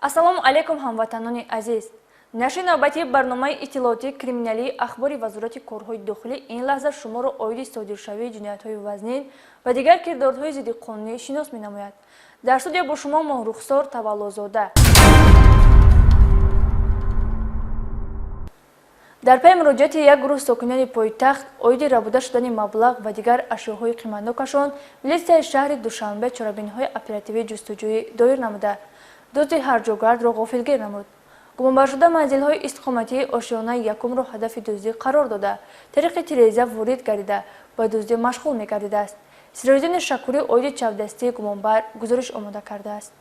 Ассалому алейкум ҳамватанони азиз. Нашри навбати барномаи иттилоотии криминалии ахбори Вазорати корҳои дохилӣ ин лаҳза шуморо оиди содиршавии ҷиноятҳои вазнин ва дигар кирдорҳои зидди қонунӣ шинос менамояд. Дар студия бо шумо Моҳрухсор Таваллузода. дар пай муроҷиати як гурӯҳ сокинони пойтахт оиди рабуда шудани маблағ ва дигар ашёҳои қиматнокашон милисияи шаҳри Душанбе чорабиниҳои оперативии ҷустуҷӯӣ доир намуда дузди ҳарҷогардро ғофилгир намуд. гумонбаршуда манзилҳои истиқоматии ошёнаи якумро ҳадафи дуздӣ қарор дода, тариқи тиреза ворид гардида ба дуздӣ машғул мегардидааст. Сироиддин Шакурӣ оиди чапдастии гумонбар гузориш омода кардааст.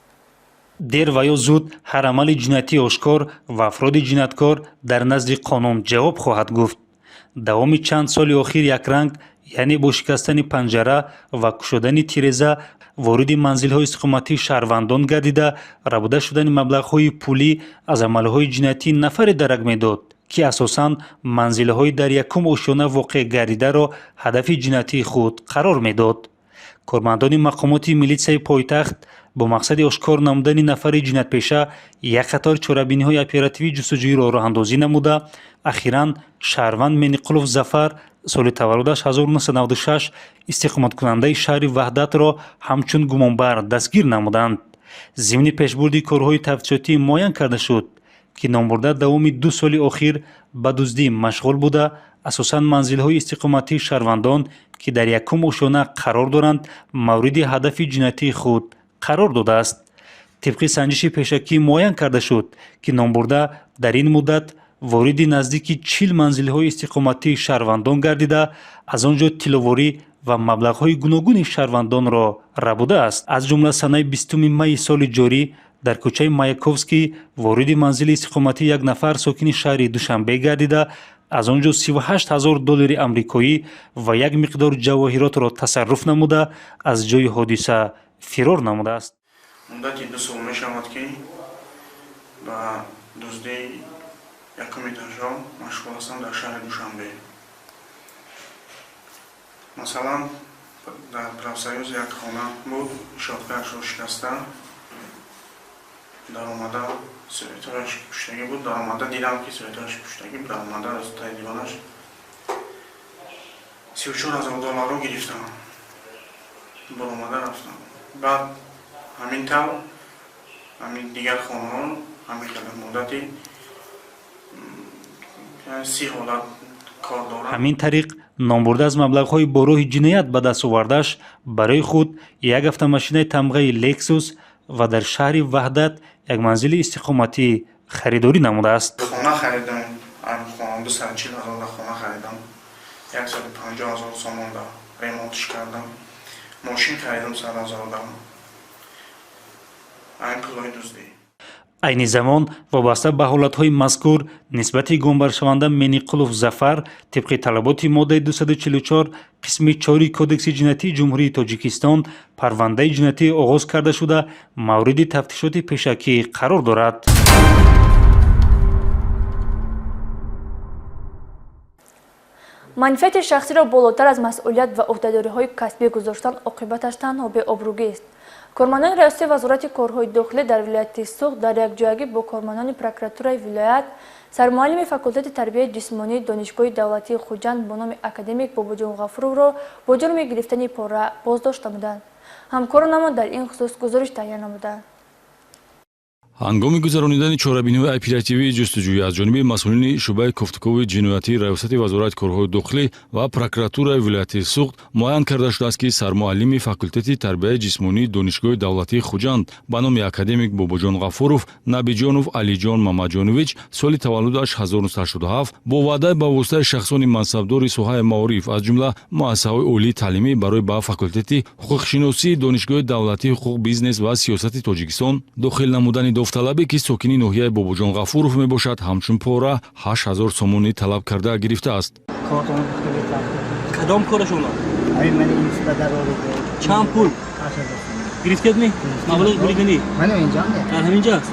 дер ва ё зуд ҳар амали ҷиноятӣ ошкор ва афроди ҷинояткор дар назди қонун ҷавоб хоҳад гуфт. давоми чанд соли охир якранг, яъне бо шикастани панҷара ва кушодани тиреза вориди манзилҳои истиқоматии шаҳрвандон гардида, рабуда шудани маблағҳои пулӣ аз амалҳои ҷиноятӣ нафаре дарак медод, ки асосан манзилҳои дар якум ошёна воқеъ гардидаро ҳадафи ҷиноятии худ қарор медод. кормандони мақомоти милисияи пойтахт бо мақсади ошкор намудани нафари ҷиноятпеша як қатор чорабиниҳои оперативии ҷустуҷӯиро роҳандозӣ намуда, ахиран шаҳрванд Мениқулов Зафар соли таваллудаш 1996 истиқоматкунандаи шаҳри Ваҳдатро ҳамчун гумонбар дастгир намуданд. зимни пешбурди корҳои тафтишотӣ муайян карда шуд, ки номбурда давоми 2 соли охир ба дуздӣ машғул буда, асосан манзилҳои истиқоматии шаҳрвандон, ки дар якум ошона қарор доранд, мавриди ҳадафи ҷиноятии худ қарор додааст. тибқи санҷиши пешакӣ муайян карда шуд, ки номбурда дар ин муддат вориди наздики 40 манзилҳои истиқоматии шаҳрвандон гардида, аз он ҷо тиловорӣ ва маблағҳои гуногуни шаҳрвандонро рабудааст. аз ҷумла санаи 20 майи соли ҷорӣ дар кӯчаи Маяковский вориди манзили истиқоматии як нафар сокини шаҳри Душанбе гардида, аз он ҷо $38,000 амрикоӣ ва як миқдор ҷавоҳиротро тасарруф намуда, аз ҷои ҳодиса фирор намудааст. муддати 2 сол мешавад, ки ба дузди якум этажҳо машғул ҳастам дар шаҳри Душанбе. масалан, дар Правсоюз як хона буд, шоткаашро шикаста, даромада секретараш пуштагӣ буд, даромада дидам, ки секретараш пуштагӣ даромада аз таи дивонаш $34,000 гирифтам. баромада рафтам. баъд ҳамин тав ҳамин дигар хонаҳо ҳамин қадар муддати 30 ҳолат кор дорад. ҳамин тариқ номбурда аз маблағҳои бо роҳи ҷиноят ба даст овардаш барои худ як автомошинаи тамғаи Lexus ва дар шаҳри Ваҳдат як манзили истиқоматӣ харидорӣ намудааст. хона харидам, хона 240,000 хона харидам, 150,000 сомон да ремонтш кардам, мошин харидам 100,000 да. айн пулои дуздӣ. айни замон вобаста ба ҳолатҳои мазкур нисбати гумонбаршаванда Мениқулов Зафар тибқи талаботи моддаи 244 қисми 4 кодекси ҷиноятии ҷумҳурии Тоҷикистон парвандаи ҷиноятӣ оғоз карда шуда, мавриди тафтишоти пешакӣ қарор дорад. манфиати шахсиро болотар аз масъулият ва ӯҳдадориҳои касбӣ гузоштан оқибаташ танҳо беобрӯгист. кормандони раиси Вазорати корҳои дохилӣ дар вилояти Суғд дар якҷоягӣ бо кормандони прокуратураи вилоят, сармуаллими факултати тарбияи ҷисмонии донишгоҳи давлатии Хуҷанд бо номи академик Бобоҷон Ғафуровро бо ҷурми гирифтани пора боздошт намуданд. ҳамкоронамон дар ин хусус гузориш таҳия намуданд. ҳангоми гузаронидани чорабиниҳои оперативии ҷустуҷӯӣ аз ҷониби масъулини шуъбаи кофтукови ҷиноятии раёсати Вазорати корҳои дохилӣ ва прокуратураи вилояти Суғд муайян карда шудааст, ки сармуаллими факултати тарбияи ҷисмонии донишгоҳи давлатии Хуҷанд ба номи академик Бобоҷон Ғафуров Набиҷонов Алиҷон Мамаҷонович соли таваллудаш 1987 бо ваъда ба воситаи шахсони мансабдори соҳаи маориф аз ҷумла муассисаҳои олии таълимӣ барои ба факултати ҳуқуқшиносии донишгоҳи давлатии ҳуқуқ, бизнес ва сиёсати Тоҷикистон дохил намудани давталабе, ки сокини ноҳияи Бобоҷон Ғафуров мебошад, ҳамчун пора 8,000 сомонӣ талаб карда гирифтааст. کدام کار شما؟ همین من این صدا رو چند پول؟ 8,000 گرفت کردنی؟ مبلغ پولی کنی؟ من اینجا در همینجا است؟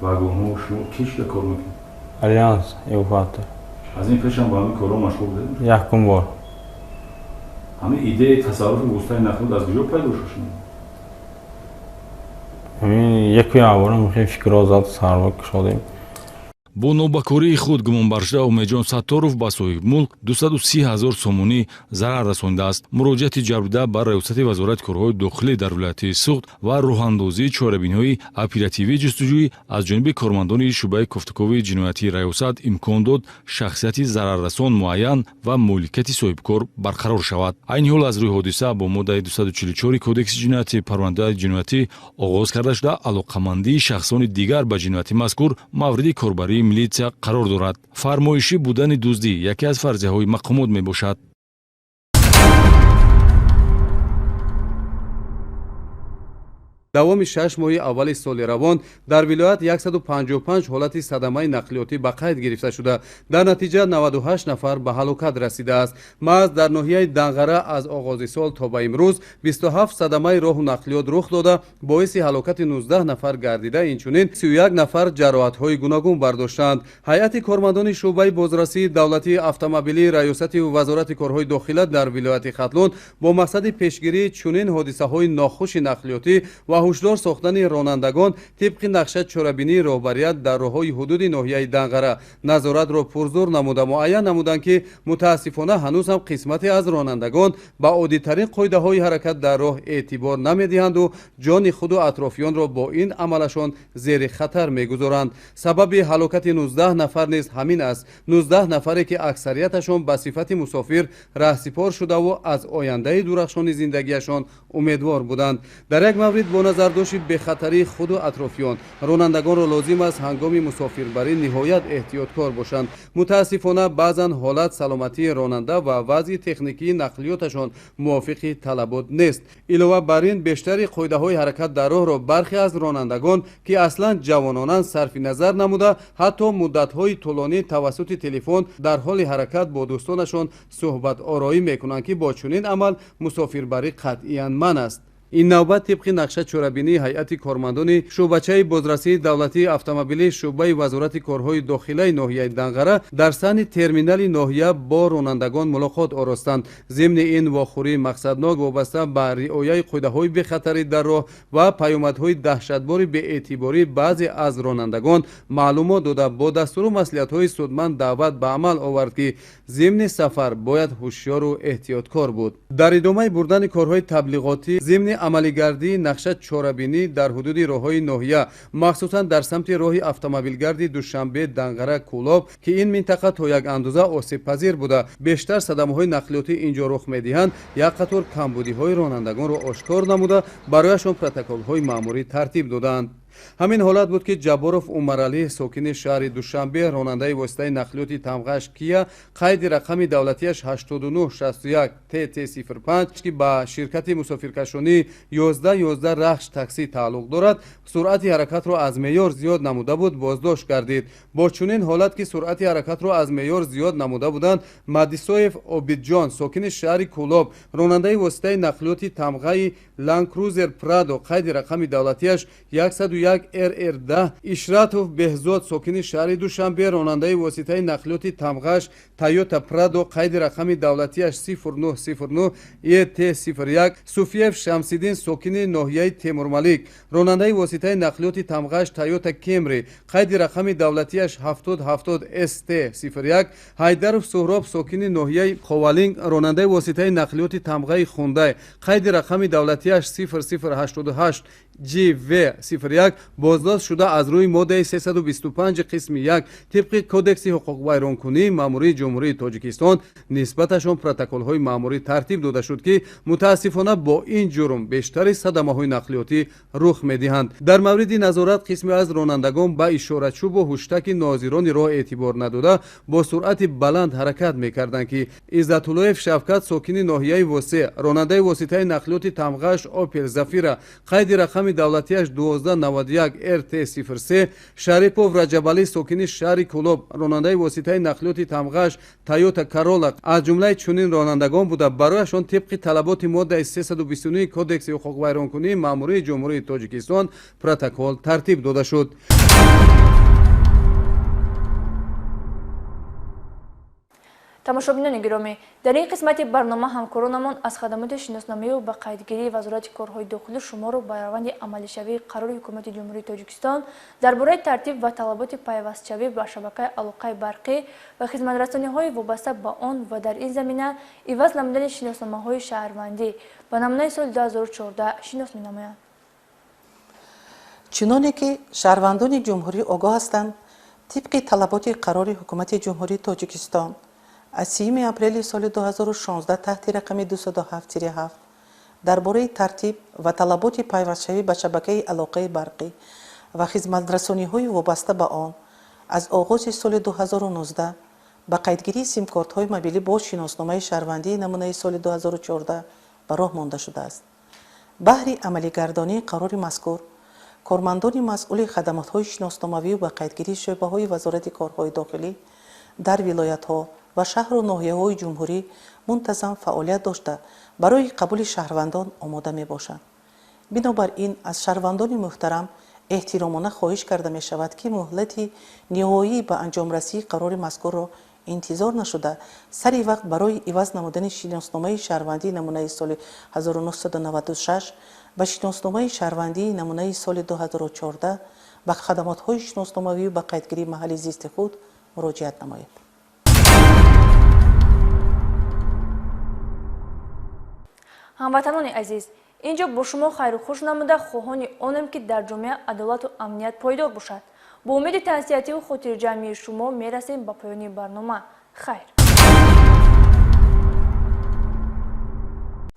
вагонҳо шумо ки шуда кор мекунед? Альянс эвакуатор. аз ин пешам ба ҳамин корҳо машғул будед? Якум бор. ҳамин идеяи тасарруфи воситаи нақлиёт аз куҷо пайдо шуд шумо? Ҳамин як аввалам хеле фикрозат сарва кушодем. бо нобакории худ гумонбаршуда умедҷон сатторов ба соҳибмулк 230 000 сомонӣ зарар расонидааст. муроҷиати ҷарбида ба раёсати вазорати корҳои дохилӣ дар вилояти суғд ва роҳандозии чорабиниҳои оперативии ҷустуҷӯӣ аз ҷониби кормандони шӯъбаи кофтукови ҷиноятии раёсат имкон дод шахсияти зараррасон муайян ва моликияти соҳибкор барқарор шавад. айни ҳол аз рӯи ҳодиса бо моддаи 244 кодекси ҷиноятӣ парвандаи ҷиноятӣ оғоз карда шуда алоқамандии шахсони дигар ба ҷинояти мазкур мавриди корбарии милитсия қарор дорад. фармоишӣ будани дуздӣ яке аз фарзияҳои мақомот мебошад. давоми 6 моҳи аввали соли равон дар вилоят 155 ҳолати садамаи нақлиётӣ ба қайд гирифта шуда, дар натиҷа 98 нафар ба ҳалокат расидааст. маҳз дар ноҳияи Данғара аз оғози сол то ба имрӯз 27 садамаи роҳу нақлиёт рух дода, боиси ҳалокати 19 нафар гардида, инчунин 31 нафар ҷароҳатҳои гуногун бардоштанд. ҳайати кормандони шӯъбаи бозрасии давлатии автомобилии раёсати вазорати корҳои дохила дар вилояти Хатлон бо мақсади пешгирии чунин ҳодисаҳои нохуши нақлиётӣ ва ҳушдор сохтани ронандагон тибқи нақша чорабинии роҳбарият дар роҳҳои ҳудуди ноҳияи Данғара назоратро пурзур намуда муайян намуданд ки мутаассифона ҳанӯз ҳам қисмате аз ронандагон ба оддитарин қоидаҳои ҳаракат дар роҳ эътибор намедиҳанду ҷони худу атрофиёнро бо ин амалашон зери хатар мегузоранд. сабаби ҳалокати 19 нафар низ ҳамин аст. 19 нафаре ки аксарияташон ба сифати мусофир раҳсипор шудаву аз ояндаи дурахшони зиндагиашон умедвор буданд. дар як маврид бо назардошти бехатарии худу атрофиён ронандагонро лозим аст ҳангоми мусофирбарӣ ниҳоят эҳтиёткор бошанд. мутаассифона баъзан ҳолат саломатии ронанда ва вазъи техникии нақлиёташон мувофиқи талабот нест. илова бар ин бештари қоидаҳои ҳаракат дар роҳро бархе аз ронандагон ки аслан ҷавононанд сарфи назар намуда ҳатто муддатҳои тӯлонӣ тавассути телефон дар ҳоли ҳаракат бо дӯстонашон суҳбатороӣ мекунанд ки бо чунин амал мусофирбарӣ қатъиян манъ аст. ин навбат тибқи нақша чорабинии ҳайати кормандони шӯъбачаи бозрасии давлатии автомобилии шӯъбаи вазорати корҳои дохилаи ноҳияи Данғара дар саҳни терминали ноҳия бо ронандагон мулоқот оростанд. зимни ин вохӯрии мақсаднок вобаста ба риояи қоидаҳои бехатарӣ дар роҳ ва паёмадҳои даҳшатбори беэътибории баъзе аз ронандагон маълумот дода бо дастуру маслиҳатҳои судманд даъват ба амал овард ки зимни сафар бояд ҳушёру эҳтиёткор буд. дар идомаи бурдани корҳои таблиғотӣ зимни амалигардии нақша чорабинӣ дар ҳудуди роҳҳои ноҳия махсусан дар самти роҳи автомобилгарди душанбе Данғара Кӯлоб ки ин минтақа то як андоза осебпазир буда бештар садамаҳои нақлиётӣ инҷо рух медиҳанд, як қатор камбудиҳои ронандагонро ошкор намуда барояшон протоколҳои маъмурӣ тартиб доданд. ҳамин ҳолат буд ки ҷабборов Умаралӣ сокини шаҳри Душанбе ронандаи воситаи нақлиёти тамғаш Кия қайди рақами давлатиаш 8961 ТТ05 ки ба ширкати мусофиркашонии 1111 рахш таксӣ тааллуқ дорад, суръати ҳаракатро аз меъёр зиёд намуда буд, боздошт гардид. бо чунин ҳолат ки суръати ҳаракатро аз меъёр зиёд намуда буданд, Мадисоев Обидҷон сокини шаҳри Кӯлоб ронандаи воситаи нақлиёти тамғаи Land Cruiser Prado қайди рақами давлатиаш 101 РР10 Ишратов Беҳзод сокини шаҳри Душанбе ронандаи воситаи нақлиёти тамғаш Toyota Prado қайди рақами давлатиаш 0909 ET01 Суфиев Шамсиддин сокини ноҳияи Темурмалик ронандаи воситаи нақлиёти тамғаш Toyota Camry қайди рақами давлатиаш 7070 ST01 Ҳайдаров Суҳроб сокини ноҳияи Ховалинг ронандаи воситаи нақлиёти тамғаи Hyundai қайди рақами давлатиаш 0088 GV01 боздошт шуда аз рӯи моддаи 325 қисми 1 тибқи кодекси ҳуқуқвайронкунии маъмурии ҷумҳурии Тоҷикистон нисбаташон протоколҳои маъмурӣ тартиб дода шуд ки мутаассифона бо ин ҷурм бештари садамаҳои нақлиётӣ рух медиҳанд. дар мавриди назорат қисме аз ронандагон ба ишорачӯбу ҳуштаки нозирони роҳ эътибор надода бо суръати баланд ҳаракат мекарданд ки Иззатуллоев Шавкат сокини ноҳияи Восе ронандаи воситаи нақлиёти тамғаш Opel Zafira қайди рақами давлатиаш 1290 91 RT03 Шарипов Раҷабалӣ сокини шаҳри Кӯлоб ронандаи воситаи нақлиёти тамғаш Toyota Corolla аз ҷумлаи чунин ронандагон буда барояшон тибқи талаботи моддаи 329 Кодекси ҳуқуқвайронкунии маъмурии ҷумҳурии Тоҷикистон протокол тартиб дода шуд. тамошобинони гиромӣ, дар ин қисмати барнома ҳамкоронамон аз хадамоти шиносномаву ба қайдгирии вазорати корҳои дохилӣ шуморо ба раванди амалишавии қарори ҳукумати ҷумҳурии Тоҷикистон дар бораи тартиб ва талаботи пайвастшавӣ ба шабакаи алоқаи барқӣ ва хизматрасониҳои вобаста ба он ва дар ин замина иваз намудани шиносномаҳои шаҳрвандӣ ба намунаи соли 2014 шинос менамоянд. чуноне ки шаҳрвандони ҷумҳурӣ огоҳ ҳастанд, тибқи талаботи қарори ҳукумати ҷумҳурии Тоҷикистон аз 3 апрели соли 2016 таҳти рақами 207-7 дар бораи тартиб ва талаботи пайвастшавӣ ба шабакаи алоқаи барқӣ ва хизматрасониҳои вобаста ба он аз оғози соли 2019 ба қайдгирии симкортҳои мобилӣ бо шиносномаи шаҳрвандии намунаи соли 2014 ба роҳ монда шудааст. баҳри амалигардонии қарори мазкур, кормандони масъули хадамотҳои шиносномавию ба қайдгирии шӯъбаҳои вазорати корҳои дохилӣ дар вилоятҳо ва шаҳру ноҳияҳои ҷумҳурӣ мунтазам фаъолият дошта барои қабули шаҳрвандон омода мебошанд. бинобар ин аз шаҳрвандони муҳтарам эҳтиромона хоҳиш карда мешавад ки муҳлати ниҳоӣ ба анҷомрасии қарори мазкурро интизор нашуда сари вақт барои иваз намудани шиносномаи шаҳрвандии намунаи соли 1996 ва шиносномаи шаҳрвандии намунаи соли 2014 ба хадамотҳои шиносномавию ба қайдгирии маҳалли зисти худ муроҷиат намоед. ҳамватанони азиз, инҷо бо шумо хайру хуш намуда хоҳони онем ки дар ҷомеа адолату амният пойдор бошад. бо умеди тансиҳативу хотирҷамъии шумо мерасем ба поёни барнома. хайр.